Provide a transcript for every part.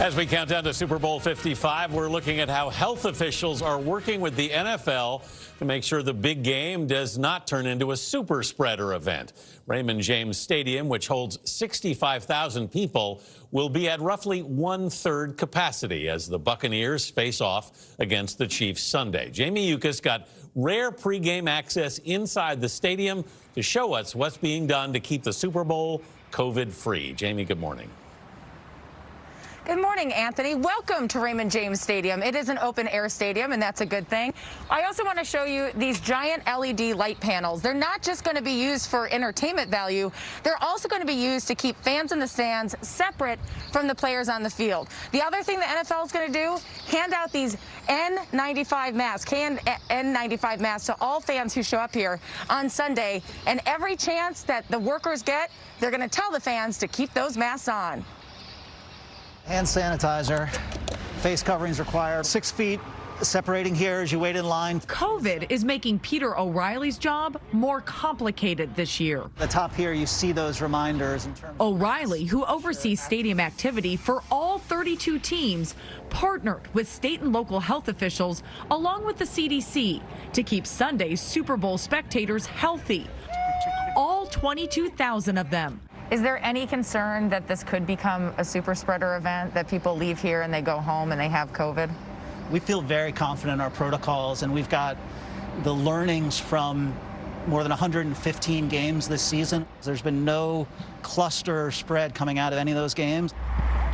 As we count down to Super Bowl 55, we're looking at how health officials are working with the NFL to make sure the big game does not turn into a super spreader event. Raymond James Stadium, which holds 65,000 people, will be at roughly one-third capacity as the Buccaneers face off against the Chiefs Sunday. Jamie Yuccas got rare pregame access inside the stadium to show us what's being done to keep the Super Bowl COVID-free. Jamie, good morning. Good morning, Anthony. Welcome to Raymond James Stadium. It is an open-air stadium, and that's a good thing. I also want to show you these giant LED light panels. They're not just going to be used for entertainment value. They're also going to be used to keep fans in the stands separate from the players on the field. The other thing the NFL is going to do, hand out these N95 masks, N95 masks to all fans who show up here on Sunday. And every chance that the workers get, they're going to tell the fans to keep those masks on. Hand sanitizer, face coverings required, 6 feet separating here as you wait in line. COVID is making Peter O'Reilly's job more complicated this year. At the top here, you see those reminders. O'Reilly, who oversees stadium activity for all 32 teams, partnered with state and local health officials along with the CDC to keep Sunday's Super Bowl spectators healthy. All 22,000 of them. Is there any concern that this could become a super spreader event, that people leave here and they go home and they have COVID? We feel very confident in our protocols, and we've got the learnings from more than 115 games this season. There's been no cluster or spread coming out of any of those games.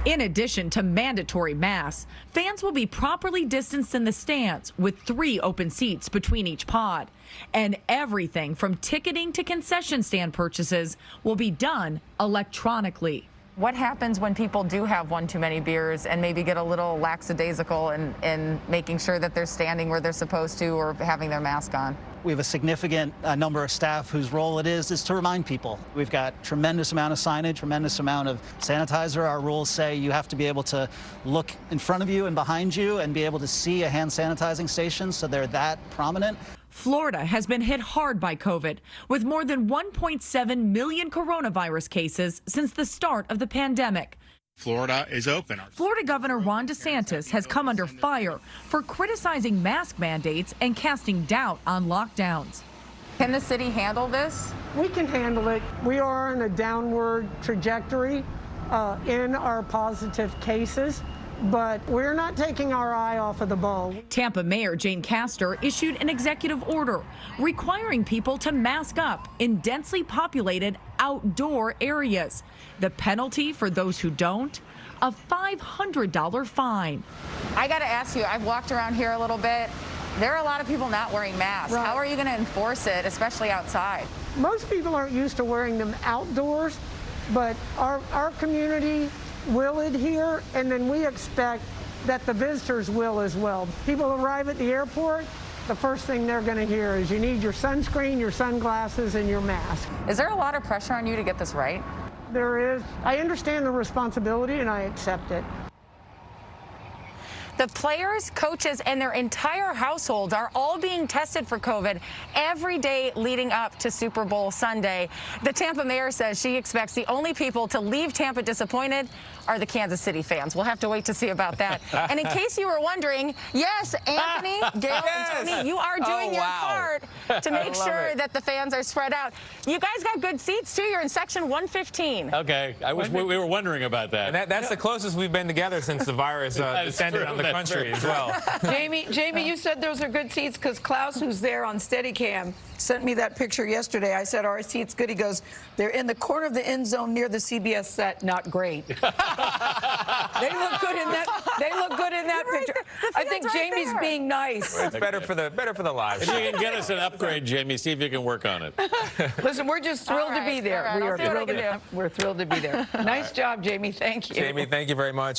In addition to mandatory masks, fans will be properly distanced in the stands with 3 open seats between each pod. And everything from ticketing to concession stand purchases will be done electronically. What happens when people do have one too many beers and maybe get a little lackadaisical in making sure that they're standing where they're supposed to or having their mask on? We have a significant number of staff whose role it is to remind people. We've got tremendous amount of signage, tremendous amount of sanitizer. Our rules say you have to be able to look in front of you and behind you and be able to see a hand sanitizing station, so they're that prominent. Florida has been hit hard by COVID, with more than 1.7 million coronavirus cases since the start of the pandemic. Florida is open. Florida Governor Ron DeSantis has come under fire for criticizing mask mandates and casting doubt on lockdowns. Can the city handle this? We can handle it. We are on a downward trajectory in our positive cases, but we're not taking our eye off of the ball. Tampa Mayor Jane Castor issued an executive order requiring people to mask up in densely populated outdoor areas. The penalty for those who don't, a $500 fine. I got to ask you, I've walked around here a little bit. There are a lot of people not wearing masks. Right. How are you going to enforce it, especially outside? Most people aren't used to wearing them outdoors, but our community will adhere, and then we expect that the visitors will as well. People arrive at the airport, the first thing they're going to hear is you need your sunscreen, your sunglasses, and your mask. Is there a lot of pressure on you to get this right? There is. I understand the responsibility, and I accept it. The players, coaches, and their entire households are all being tested for COVID every day leading up to Super Bowl Sunday. The Tampa mayor says she expects the only people to leave Tampa disappointed are the Kansas City fans. We'll have to wait to see about that. And in case you were wondering, yes, Anthony, Gayle, and Tony, you are doing your part to make sure that the fans are spread out. You guys got good seats, too. You're in section 115. Okay. I wish we were wondering about that. And that's the closest we've been together since the virus descended on the country as well. Jamie, you said those are good seats because Klaus, who's there on Steadicam, sent me that picture yesterday. I said, are our seats good? He goes, they're in the corner of the end zone near the CBS set. Not great. They look good in that. They look good in that picture. I think Jamie's being nice. It's better for the live. If you can get us an upgrade, Jamie, see if you can work on it. Listen, we're just thrilled to be there. Right, We're thrilled to be there. Nice job, Jamie. Thank you. Jamie, thank you very much.